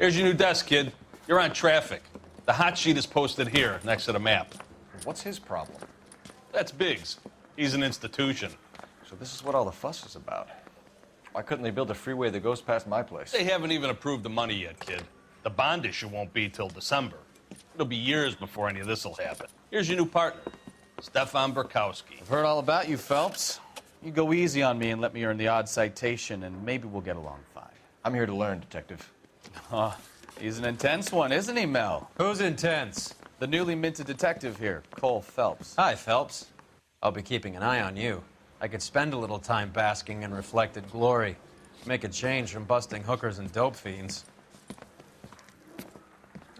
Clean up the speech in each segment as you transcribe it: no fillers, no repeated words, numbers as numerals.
Here's your new desk, kid. You're on traffic. The hot sheet is posted here, next to the map. What's his problem? That's Biggs. He's an institution. So this is what all the fuss is about. Why couldn't they build a freeway that goes past my place? They haven't even approved the money yet, kid. The bond issue won't be till December. It'll be years before any of this will happen. Here's your new partner, Stefan Burkowski. I've heard all about you, Phelps. You go easy on me and let me earn the odd citation, and maybe we'll get along fine. I'm here to learn, Detective. Oh, he's an intense one, isn't he, Mel? Who's intense? The newly minted detective here, Cole Phelps. Hi, Phelps. I'll be keeping an eye on you. I could spend a little time basking in reflected glory. Make a change from busting hookers and dope fiends.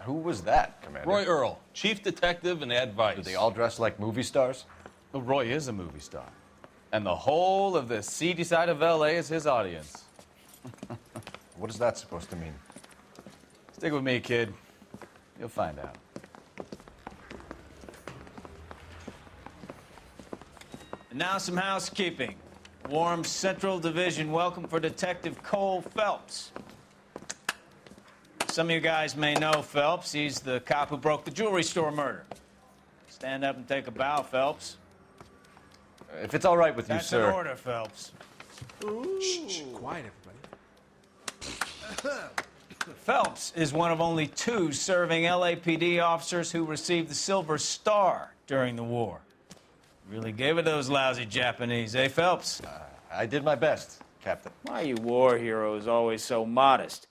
Who was that, Commander? Roy Earl, chief detective and advice. Do they all dress like movie stars? Well, Roy is a movie star. And the whole of the seedy side of L.A. is his audience. What is that supposed to mean? Stick with me, kid. You'll find out. And now some housekeeping. Warm Central Division welcome for Detective Cole Phelps. Some of you guys may know Phelps. He's the cop who broke the jewelry store murder. Stand up and take a bow, Phelps. If it's all right with you, That's sir. an order, Phelps. Shh, quiet, everybody. Phelps is one of only 2 serving LAPD officers who received the Silver Star during the war. Really gave it those lousy Japanese, eh, Phelps? I did my best, Captain. Why are you war heroes always so modest?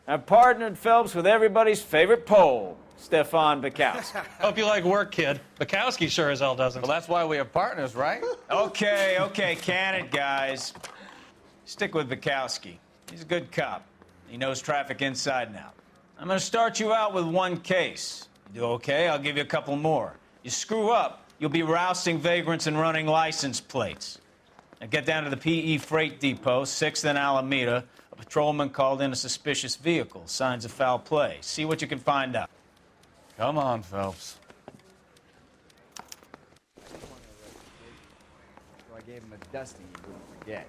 I've partnered Phelps with everybody's favorite Pole, Stefan Burkowski. Hope you like work, kid. Bukowski sure as hell doesn't. Well, that's why we have partners, right? Okay, can it, guys. Stick with Bukowski. He's a good cop. He knows traffic inside and out. I'm gonna start you out with 1 case. You do okay, I'll give you a couple more. You screw up, you'll be rousting vagrants and running license plates. Now get down to the PE Freight Depot, 6th and Alameda. A patrolman called in a suspicious vehicle. Signs of foul play. See what you can find out. Come on, Phelps. So I gave him a dusting he wouldn't forget.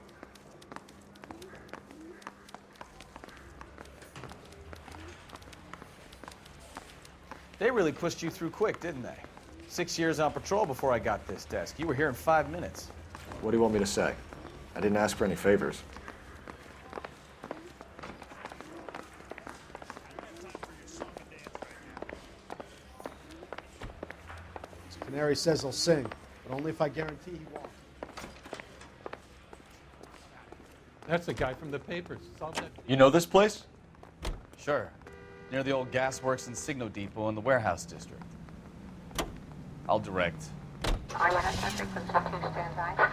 They really pushed you through quick, didn't they? 6 years on patrol before I got this desk. You were here in 5 minutes. What do you want me to say? I didn't ask for any favors. Canary says he'll sing, but only if I guarantee he won't. That's the guy from the papers. You know this place? Sure. Near the old gasworks and Signo Depot in the warehouse district. I'll direct. Are you subject with subject standby?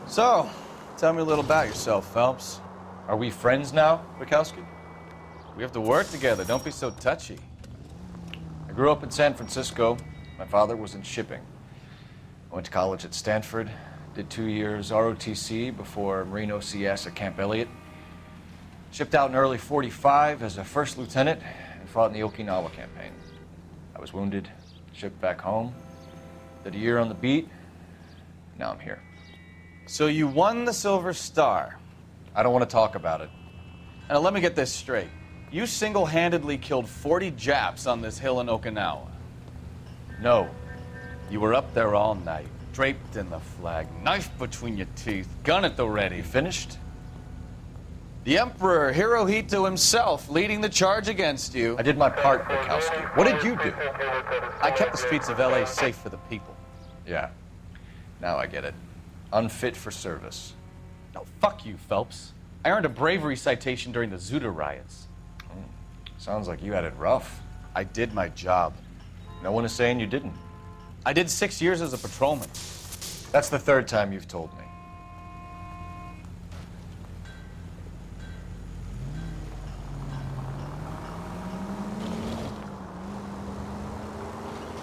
So, tell me a little about yourself, Phelps. Are we friends now, Burkowski? We have to work together. Don't be so touchy. I grew up in San Francisco. My father was in shipping. I went to college at Stanford, did 2 years ROTC before Marine OCS at Camp Elliott. Shipped out in early '45 as a first lieutenant and fought in the Okinawa campaign. I was wounded, shipped back home, did a year on the beat. Now I'm here. So you won the Silver Star. I don't want to talk about it. Now let me get this straight. You single-handedly killed 40 Japs on this hill in Okinawa. No. You were up there all night, draped in the flag, knife between your teeth, gun at the ready. You finished? The Emperor Hirohito himself leading the charge against you. I did my part, Burkowski. What did you do? I kept the streets of L.A. safe for the people. Yeah. Now I get it. Unfit for service. No, fuck you, Phelps. I earned a bravery citation during the Zuda riots. Sounds like you had it rough. I did my job. No one is saying you didn't. I did 6 years as a patrolman. That's the 3rd time you've told me.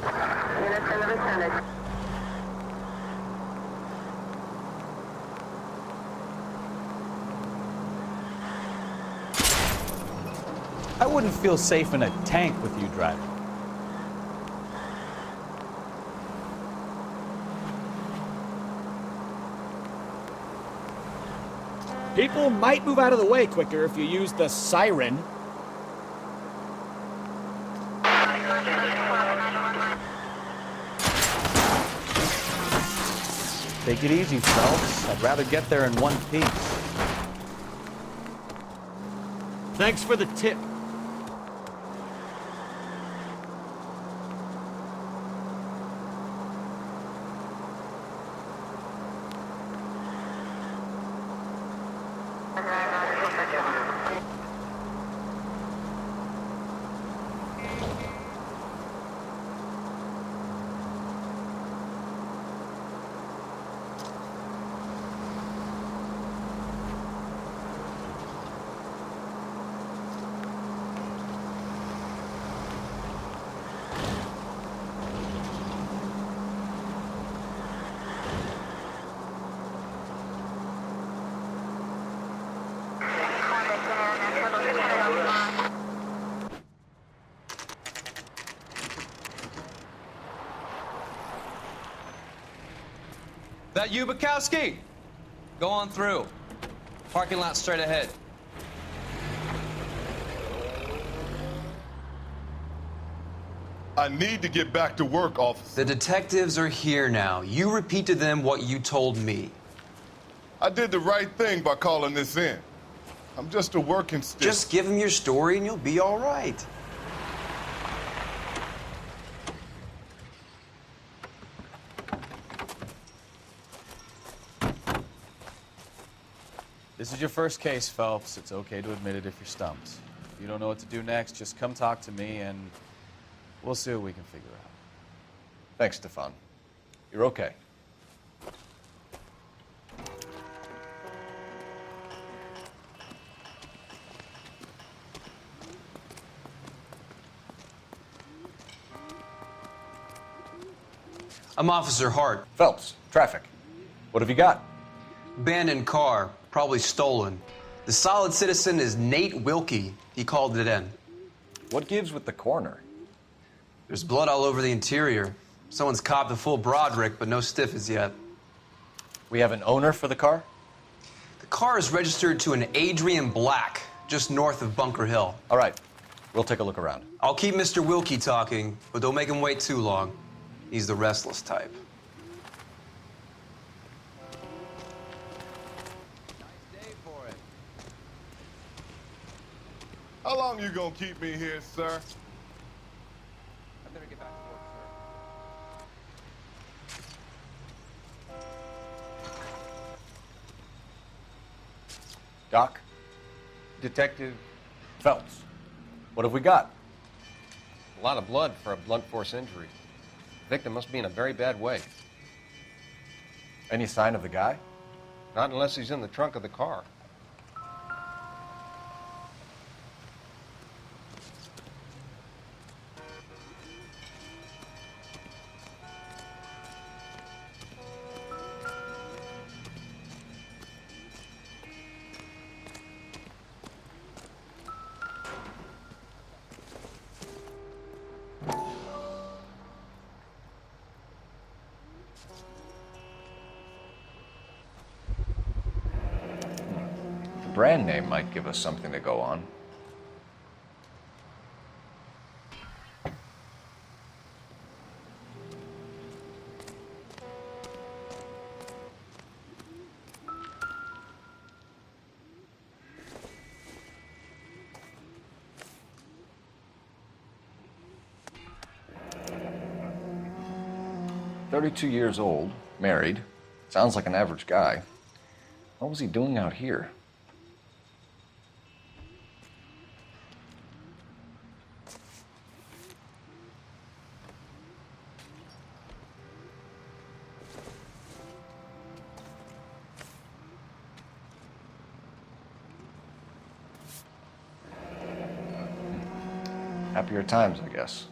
Units in the vicinity. I wouldn't feel safe in a tank with you driving. People might move out of the way quicker if you use the siren. Take it easy, Phelps. I'd rather get there in one piece. Thanks for the tip. That you, Bukowski? Go on through. Parking lot straight ahead. I need to get back to work, officer. The detectives are here now. You repeat to them what you told me. I did the right thing by calling this in. I'm just a working stick. Just give them your story and you'll be all right. This is your first case, Phelps. It's okay to admit it if you're stumped. If you don't know what to do next, just come talk to me and we'll see what we can figure out. Thanks, Stefan. You're okay. I'm Officer Hart. Phelps, traffic. What have you got? Abandoned car, probably stolen. The solid citizen is Nate Wilkie. He called it in. What gives with the coroner? There's blood all over the interior. Someone's copped a full Broderick, but no stiff as yet. We have an owner for the car? The car is registered to an Adrian Black, just north of Bunker Hill. All right, we'll take a look around. I'll keep Mr. Wilkie talking, but don't make him wait too long. He's the restless type. How long you gonna keep me here, sir? I better get back to work, sir. Doc? Detective, Phelps. What have we got? a lot of blood for a blunt force injury. The victim must be in a very bad way. Any sign of the guy? Not unless he's in the trunk of the car. The brand name might give us something to go on. "32 years old, married. Sounds like an average guy. What was he doing out here?" Happier times, I guess.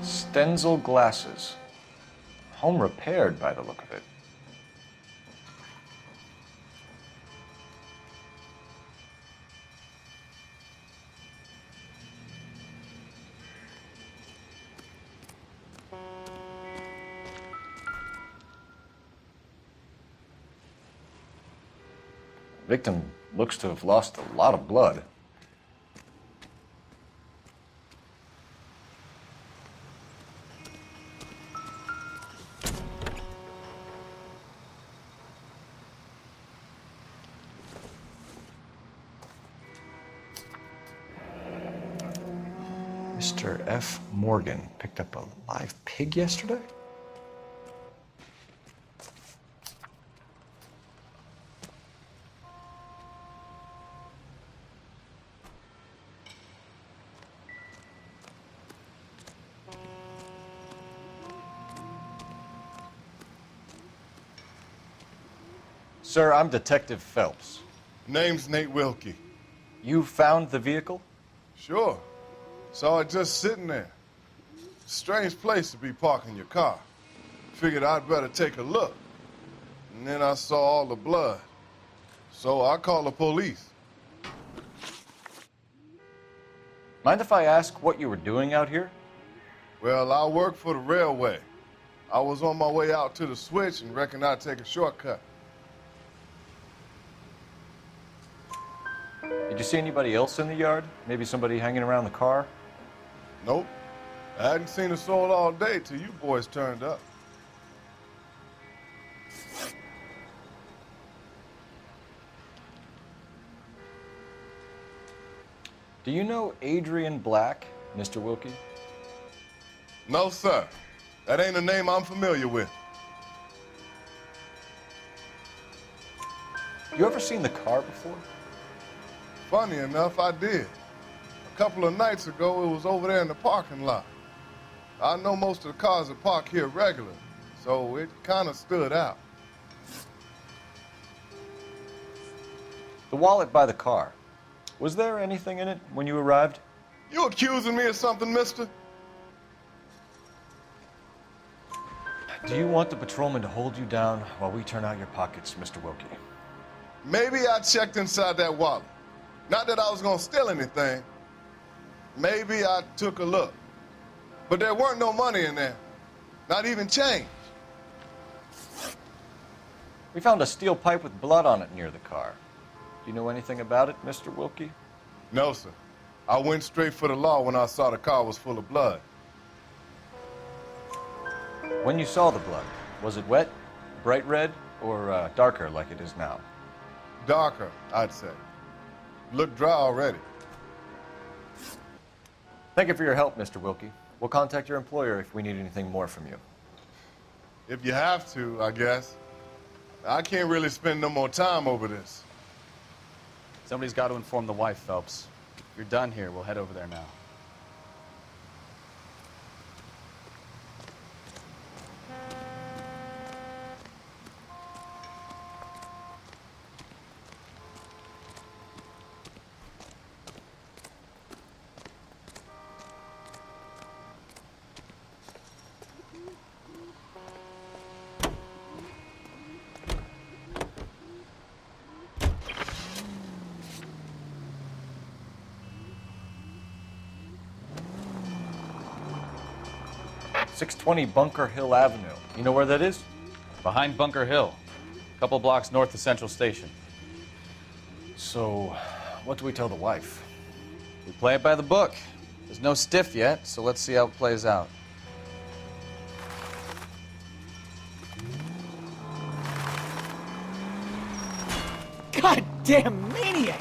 Stenzel glasses. Home repaired by the look of it. Victim looks to have lost a lot of blood. Mr. F. Morgan picked up a live pig yesterday? Sir, I'm Detective Phelps. Name's Nate Wilkie. You found the vehicle? Sure. Saw it just sitting there. Strange place to be parking your car. Figured I'd better take a look. And then I saw all the blood. So I called the police. Mind if I ask what you were doing out here? Well, I work for the railway. I was on my way out to the switch and reckoned I'd take a shortcut. Did you see anybody else in the yard? Maybe somebody hanging around the car? Nope. I hadn't seen a soul all day till you boys turned up. Do you know Adrian Black, Mr. Wilkie? No, sir. That ain't a name I'm familiar with. You ever seen the car before? Funny enough, I did. A couple of nights ago, it was over there in the parking lot. I know most of the cars are parked here regular, so it kind of stood out. The wallet by the car. Was there anything in it when you arrived? You accusing me of something, mister? Do you want the patrolman to hold you down while we turn out your pockets, Mr. Wilkie? Maybe I checked inside that wallet. Not that I was gonna steal anything. Maybe I took a look. But there weren't no money in there. Not even change. We found a steel pipe with blood on it near the car. Do you know anything about it, Mr. Wilkie? No, sir. I went straight for the law when I saw the car was full of blood. When you saw the blood, was it wet, bright red, or darker like it is now? Darker, I'd say. Looked dry already. Thank you for your help, Mr. Wilkie. We'll contact your employer if we need anything more from you. If you have to, I guess. I can't really spend no more time over this. Somebody's got to inform the wife, Phelps. If you're done here, we'll head over there now. .620 Bunker Hill Avenue. You know where that is? Behind Bunker Hill, a couple blocks north of Central Station. So, what do we tell the wife? We play it by the book. There's no stiff yet, so let's see how it plays out. Goddamn maniac!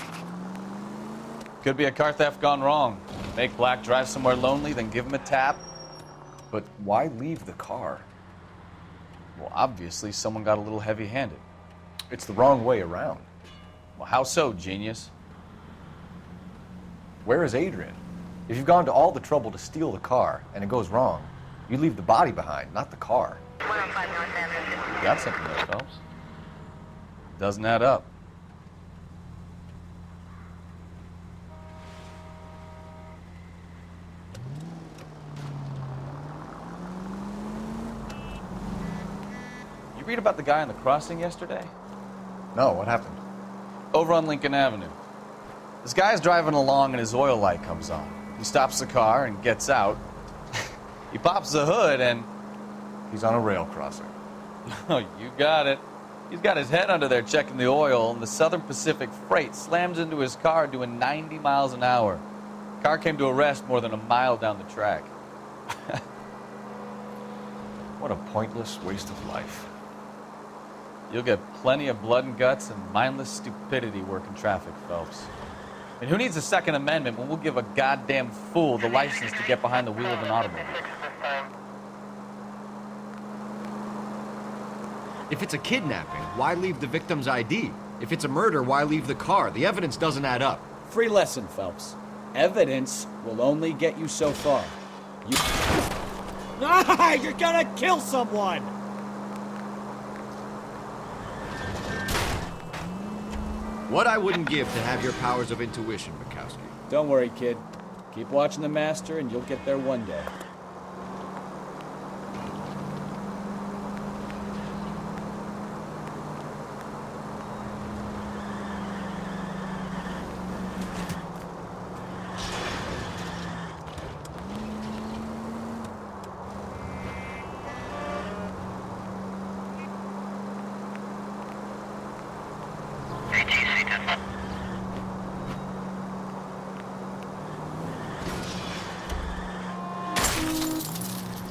Could be a car theft gone wrong. Make Black drive somewhere lonely, then give him a tap. But why leave the car? Well, obviously, someone got a little heavy-handed. It's the wrong way around. Well, how so, genius? Where is Adrian? If you've gone to all the trouble to steal the car and it goes wrong, you leave the body behind, not the car. 105 North Avenue. You got something there, Phelps. Doesn't add up. You read about the guy on the crossing yesterday? No, what happened? Over on Lincoln Avenue. This guy's driving along and his oil light comes on. He stops the car and gets out. He pops the hood and... He's on a rail crossing. Oh, you got it. He's got his head under there checking the oil, and the Southern Pacific Freight slams into his car doing 90 miles an hour. Car came to a rest more than a mile down the track. What a pointless waste of life. You'll get plenty of blood and guts and mindless stupidity working traffic, Phelps. And who needs a Second Amendment when we'll give a goddamn fool the license to get behind the wheel of an automobile? If it's a kidnapping, why leave the victim's ID? If it's a murder, why leave the car? The evidence doesn't add up. Free lesson, Phelps. Evidence will only get you so far. You're gonna kill someone! What I wouldn't give to have your powers of intuition, Bukowski. Don't worry, kid. Keep watching the master and you'll get there one day.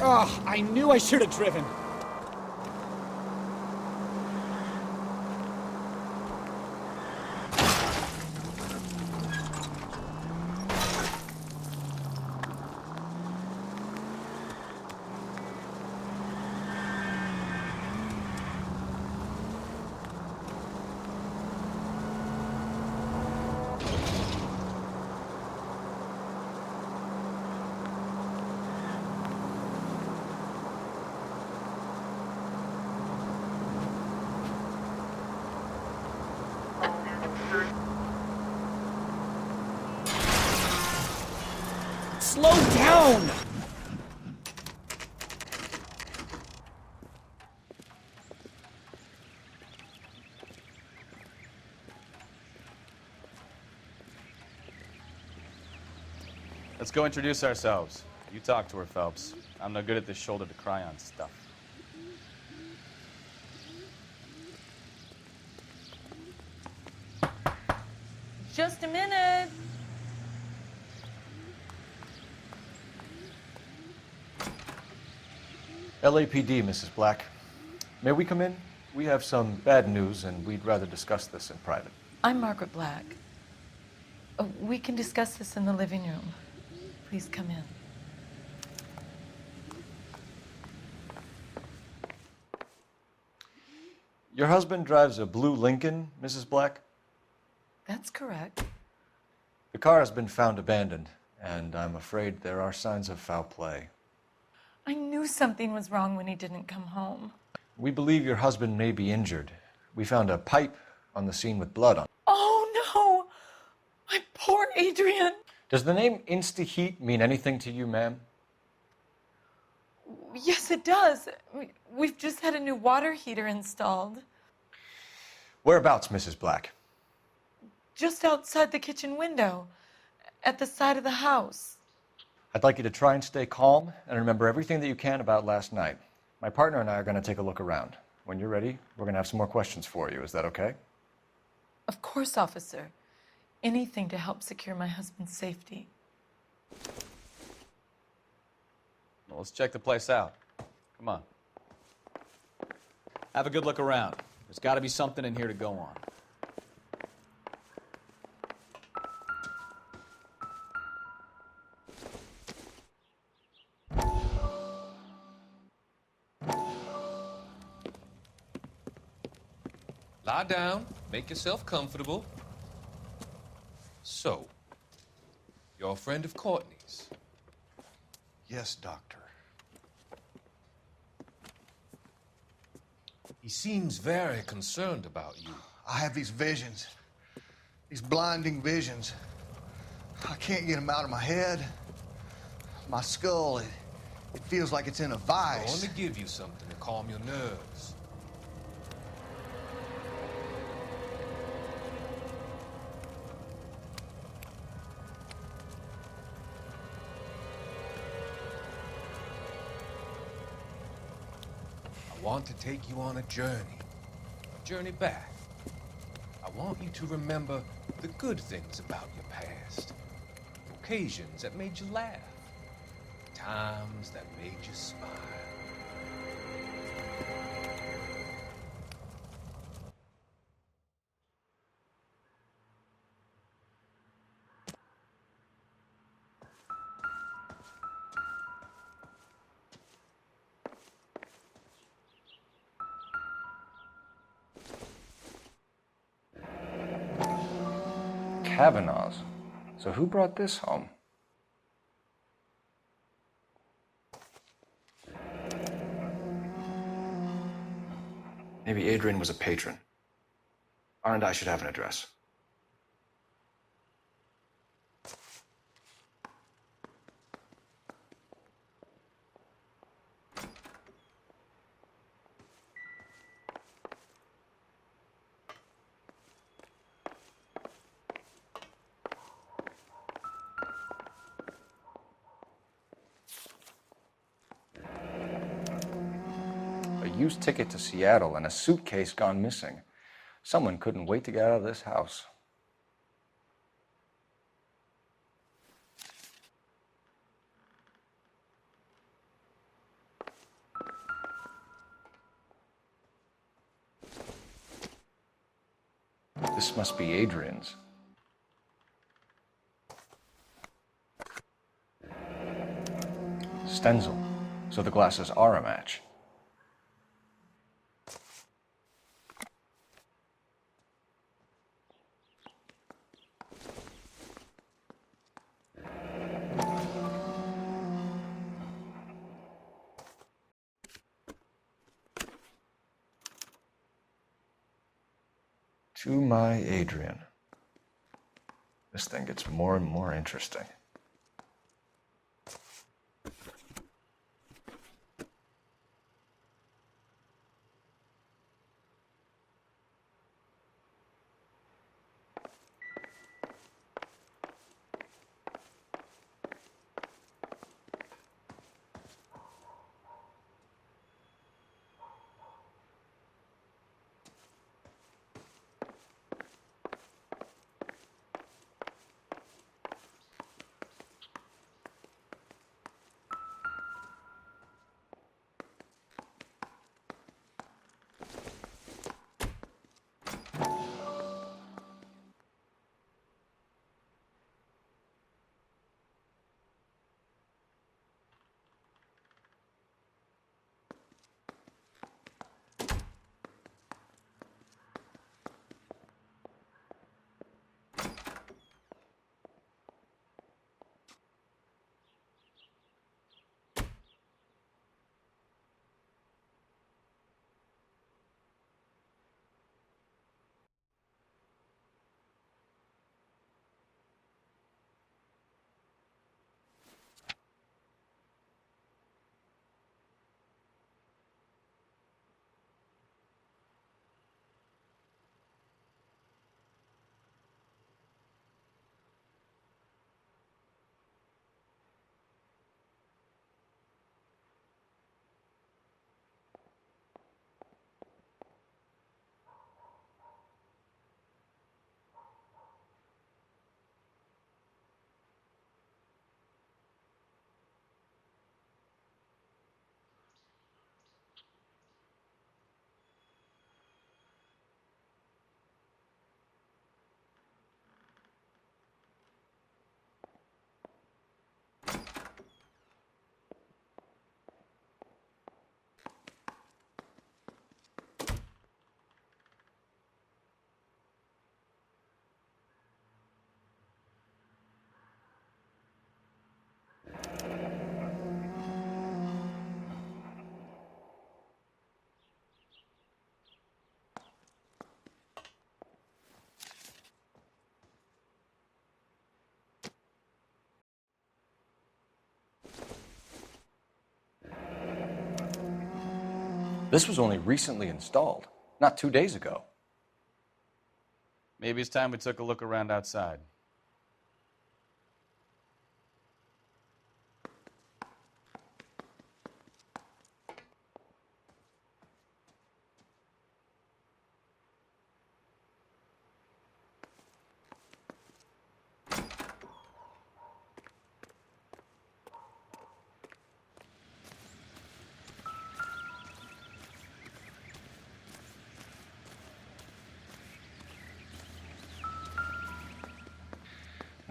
Oh, I knew I should have driven. Slow down! Let's go introduce ourselves. You talk to her, Phelps. I'm no good at this shoulder to cry on stuff. Just a minute. LAPD, Mrs. Black. May we come in? We have some bad news, and we'd rather discuss this in private. I'm Margaret Black. We can discuss this in the living room. Please come in. Your husband drives a blue Lincoln, Mrs. Black? That's correct. The car has been found abandoned, and I'm afraid there are signs of foul play. I knew something was wrong when he didn't come home. We believe your husband may be injured. We found a pipe on the scene with blood on it. Oh, no! My poor Adrian! Does the name Insta-Heat mean anything to you, ma'am? Yes, it does. We've just had a new water heater installed. Whereabouts, Mrs. Black? Just outside the kitchen window, at the side of the house. I'd like you to try and stay calm and remember everything that you can about last night. My partner and I are going to take a look around. When you're ready, we're going to have some more questions for you. Is that okay? Of course, officer. Anything to help secure my husband's safety. Well, let's check the place out. Come on. Have a good look around. There's got to be something in here to go on. Lie down, make yourself comfortable. So, you're a friend of Courtney's? Yes, Doctor. He seems very concerned about you. I have these visions, these blinding visions. I can't get them out of my head. My skull, it feels like it's in a I vice. want to give you something to calm your nerves. want to take you on a journey back. I want you to remember the good things about your past, occasions that made you laugh, times that made you smile. Kavanaugh's. So who brought this home? Maybe Adrian was a patron. R&I should have an address. A used ticket to Seattle and a suitcase gone missing. Someone couldn't wait to get out of this house. This must be Adrian's. Stenzel. So the glasses are a match. To my Adrian. This thing gets more and more interesting. This was only recently installed, not 2 days ago. Maybe it's time we took a look around outside.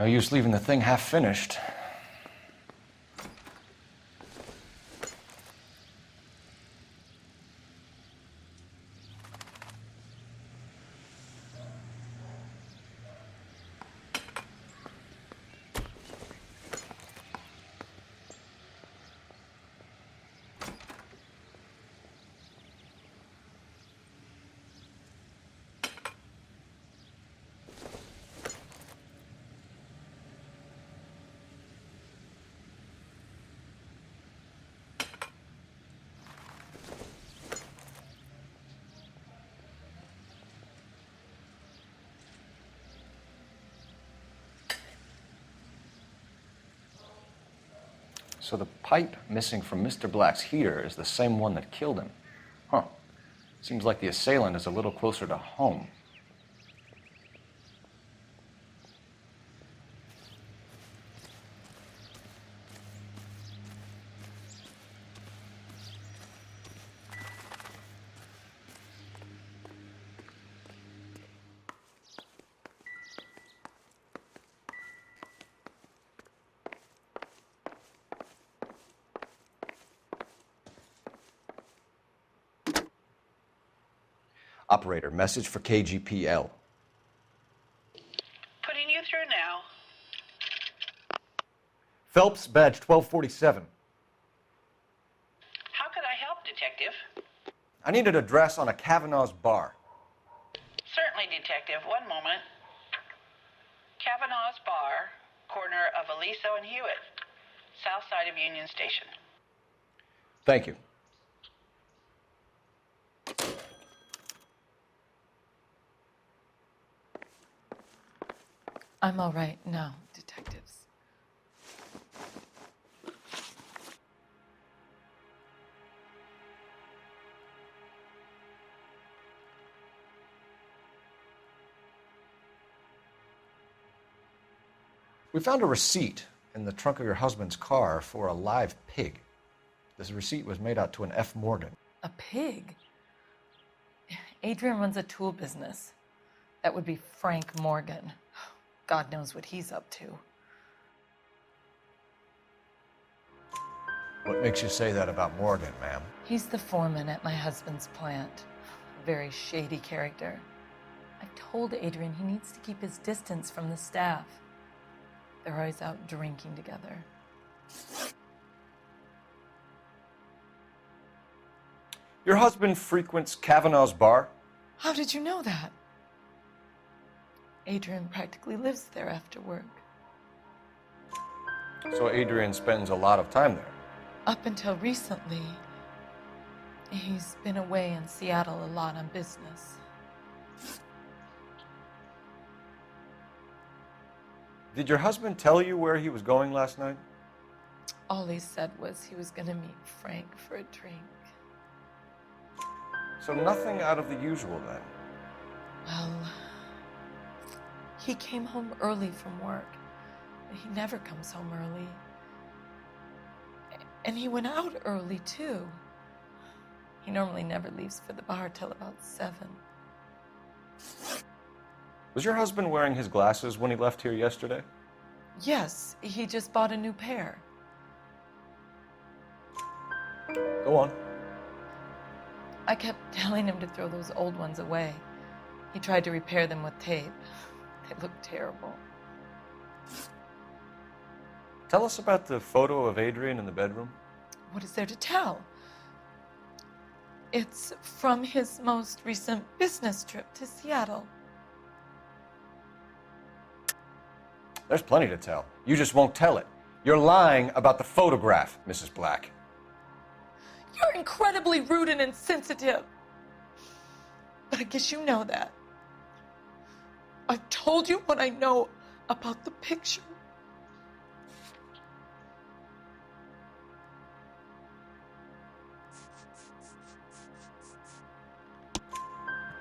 No use leaving the thing half finished. So the pipe missing from Mr. Black's heater is the same one that killed him. Huh. Seems like the assailant is a little closer to home. Operator, message for KGPL. Putting you through now. Phelps, badge 1247. How could I help, Detective? I need an address on a Kavanaugh's bar. Certainly, Detective. One moment. Kavanaugh's Bar, corner of Aliso and Hewitt, south side of Union Station. Thank you. I'm all right now, detectives. We found a receipt in the trunk of your husband's car for a live pig. This receipt was made out to an F. Morgan. A pig? Adrian runs a tool business. That would be Frank Morgan. God knows what he's up to. What makes you say that about Morgan, ma'am? He's the foreman at my husband's plant. A very shady character. I've told Adrian he needs to keep his distance from the staff. They're always out drinking together. Your husband frequents Kavanaugh's bar? How did you know that? Adrian practically lives there after work. So Adrian spends a lot of time there? Up until recently, he's been away in Seattle a lot on business. Did your husband tell you where he was going last night? All he said was he was going to meet Frank for a drink. So nothing out of the usual then? Well, he came home early from work. He never comes home early. And he went out early, too. He normally never leaves for the bar till about 7. Was your husband wearing his glasses when he left here yesterday? Yes, he just bought a new pair. Go on. I kept telling him to throw those old ones away. He tried to repair them with tape. They look terrible. Tell us about the photo of Adrian in the bedroom. What is there to tell? It's from his most recent business trip to Seattle. There's plenty to tell. You just won't tell it. You're lying about the photograph, Mrs. Black. You're incredibly rude and insensitive. But I guess you know that. I've told you what I know about the picture.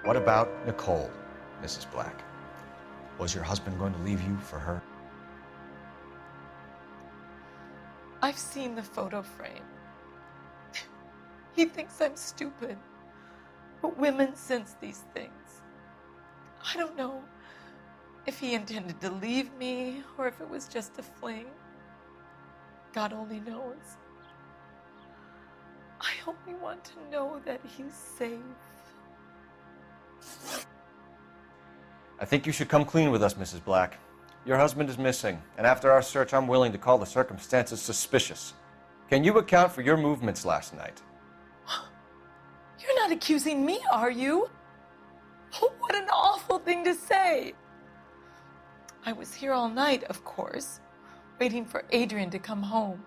What about Nicole, Mrs. Black? Was your husband going to leave you for her? I've seen the photo frame. He thinks I'm stupid. But women sense these things. I don't know. If he intended to leave me or if it was just a fling, God only knows. I only want to know that he's safe. I think you should come clean with us, Mrs. Black. Your husband is missing, and after our search, I'm willing to call the circumstances suspicious. Can you account for your movements last night? You're not accusing me, are you? What an awful thing to say. I was here all night, of course, waiting for Adrian to come home.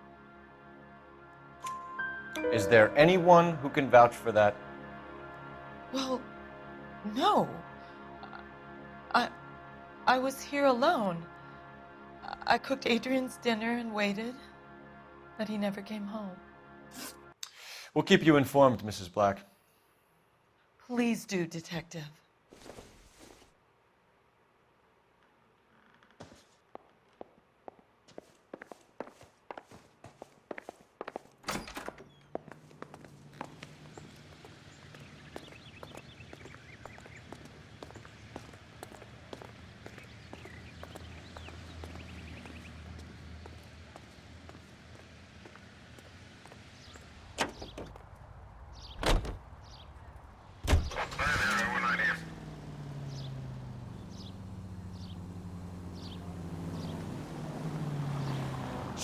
Is there anyone who can vouch for that? Well, no. I was here alone. I cooked Adrian's dinner and waited, but he never came home. We'll keep you informed, Mrs. Black. Please do, Detective.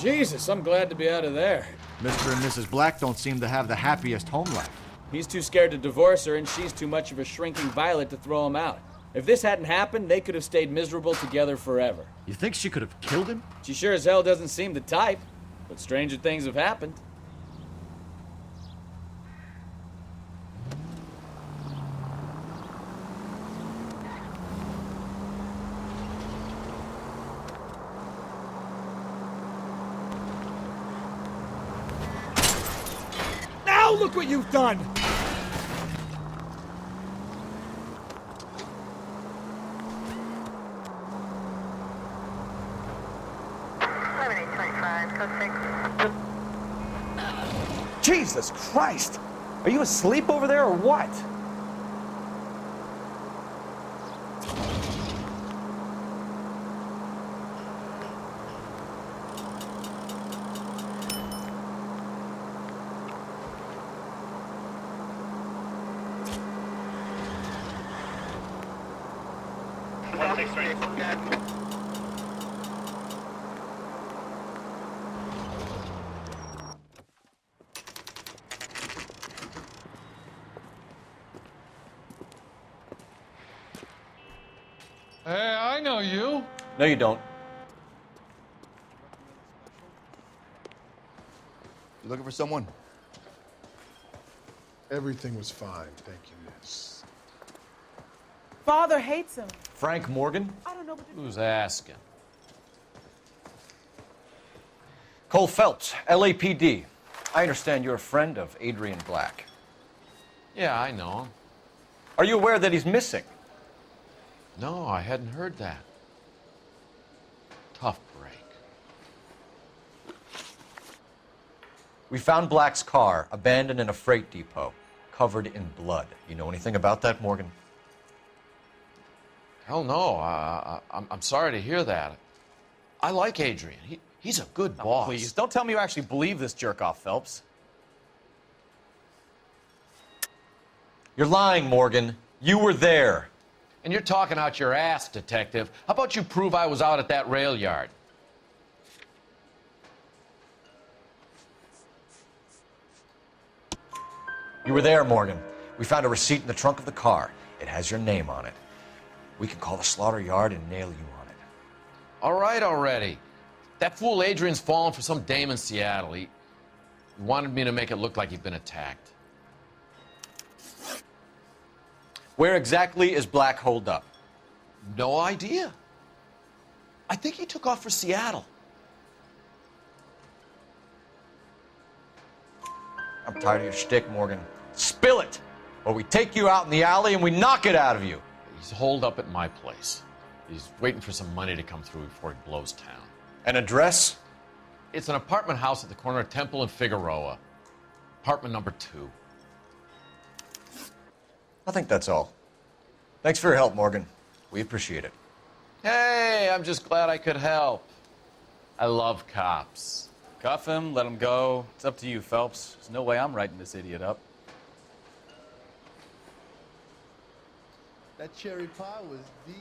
Jesus, I'm glad to be out of there. Mr. and Mrs. Black don't seem to have the happiest home life. He's too scared to divorce her, and she's too much of a shrinking violet to throw him out. If this hadn't happened, they could have stayed miserable together forever. You think she could have killed him? She sure as hell doesn't seem the type, but stranger things have happened. Now look what you've done! Jesus Christ! Are you asleep over there or what? Hey, I know you. No, you don't. You looking for someone? Everything was fine, thank you, miss. Father hates him. Frank Morgan? I don't know what to do. Who's asking? Cole Phelps, LAPD. I understand you're a friend of Adrian Black. Yeah, I know him. Are you aware that he's missing? No, I hadn't heard that. Tough break. We found Black's car abandoned in a freight depot, covered in blood. You know anything about that, Morgan? Hell no. I'm sorry to hear that. I like Adrian. He's a good boss. Please, don't tell me you actually believe this jerk-off, Phelps. You're lying, Morgan. You were there. And you're talking out your ass, detective. How about you prove I was out at that rail yard? You were there, Morgan. We found a receipt in the trunk of the car. It has your name on it. We can call the slaughter yard and nail you on it. All right already. That fool Adrian's fallen for some dame in Seattle. He wanted me to make it look like he'd been attacked. Where exactly is Black holed up? No idea. I think he took off for Seattle. I'm tired of your shtick, Morgan. Spill it, or we take you out in the alley and we knock it out of you. He's holed up at my place. He's waiting for some money to come through before he blows town. An address? It's an apartment house at the corner of Temple and Figueroa. Apartment number 2. I think that's all. Thanks for your help, Morgan. We appreciate it. Hey, I'm just glad I could help. I love cops. Cuff him, let him go. It's up to you, Phelps. There's no way I'm writing this idiot up. That cherry pie was delicious.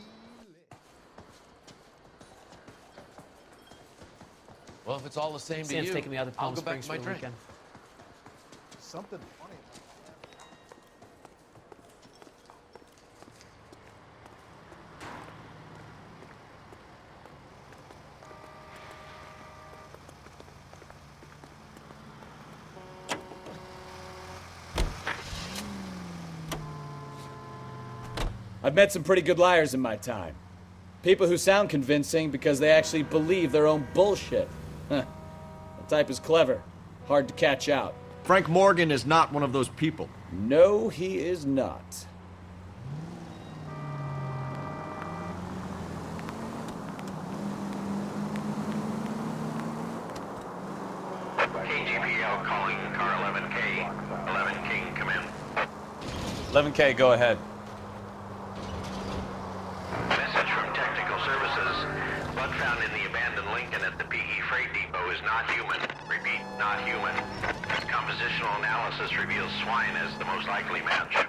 Well, if it's all the same to Sam's you, taking me out to Palm I'll go back Springs to my for the drink. weekend. Something funny. I've met some pretty good liars in my time. People who sound convincing because they actually believe their own bullshit. Huh. The type is clever, hard to catch out. Frank Morgan is not one of those people. No, he is not. KGPL calling car 11K. 11 King, come in. 11K, go ahead. Message from Technical Services. Blood found in the abandoned Lincoln at the PE Freight Depot is not human. Repeat, not human. Compositional analysis reveals swine as the most likely match.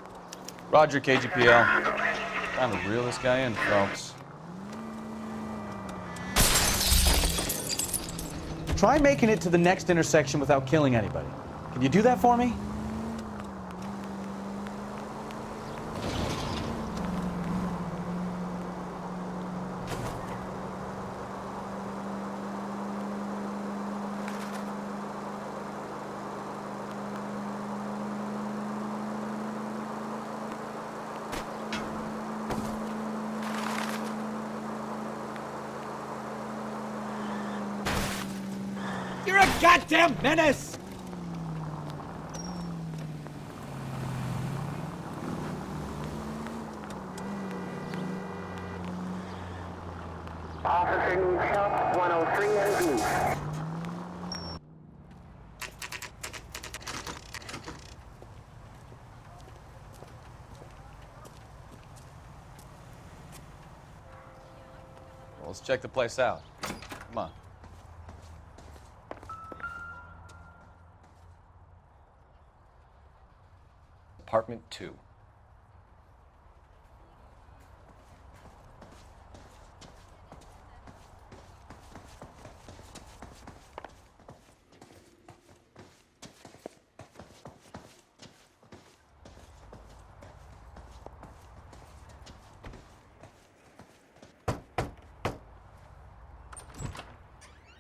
Roger, KGPL. Time to reel this guy in, Phelps. Try making it to the next intersection without killing anybody. Can you do that for me? You're a goddamn menace! Officer needs help, 103 and B. Well, let's check the place out. Come on. Apartment 2.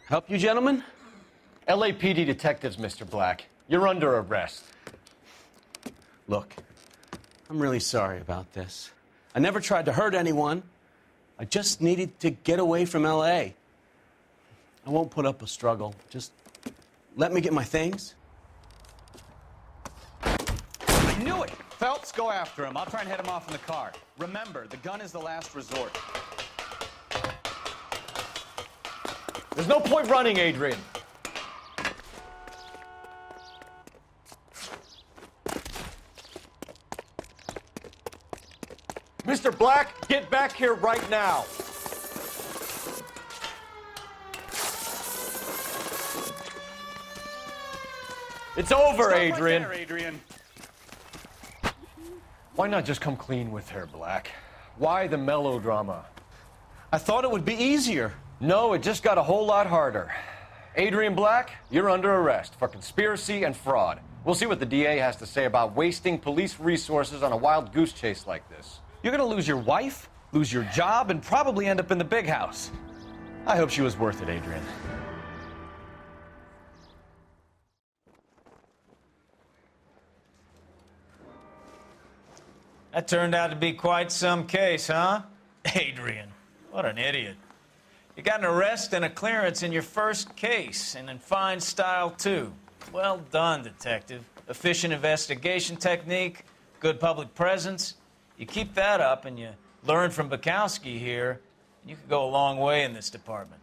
Help you, gentlemen? LAPD detectives, Mr. Black. You're under arrest. Look, I'm really sorry about this. I never tried to hurt anyone. I just needed to get away from L.A. I won't put up a struggle. Just let me get my things. I knew it! Phelps, go after him. I'll try and head him off in the car. Remember, the gun is the last resort. There's no point running, Adrian. Mr. Black, get back here right now. It's over, Stop Adrian. Right there, Adrian. Why not just come clean with her, Black? Why the melodrama? I thought it would be easier. No, it just got a whole lot harder. Adrian Black, you're under arrest for conspiracy and fraud. We'll see what the DA has to say about wasting police resources on a wild goose chase like this. You're gonna lose your wife, lose your job, and probably end up in the big house. I hope she was worth it, Adrian. That turned out to be quite some case, huh? Adrian, what an idiot. You got an arrest and a clearance in your first case, and in fine style, too. Well done, detective. Efficient investigation technique, good public presence. You keep that up and you learn from Bukowski here, you could go a long way in this department.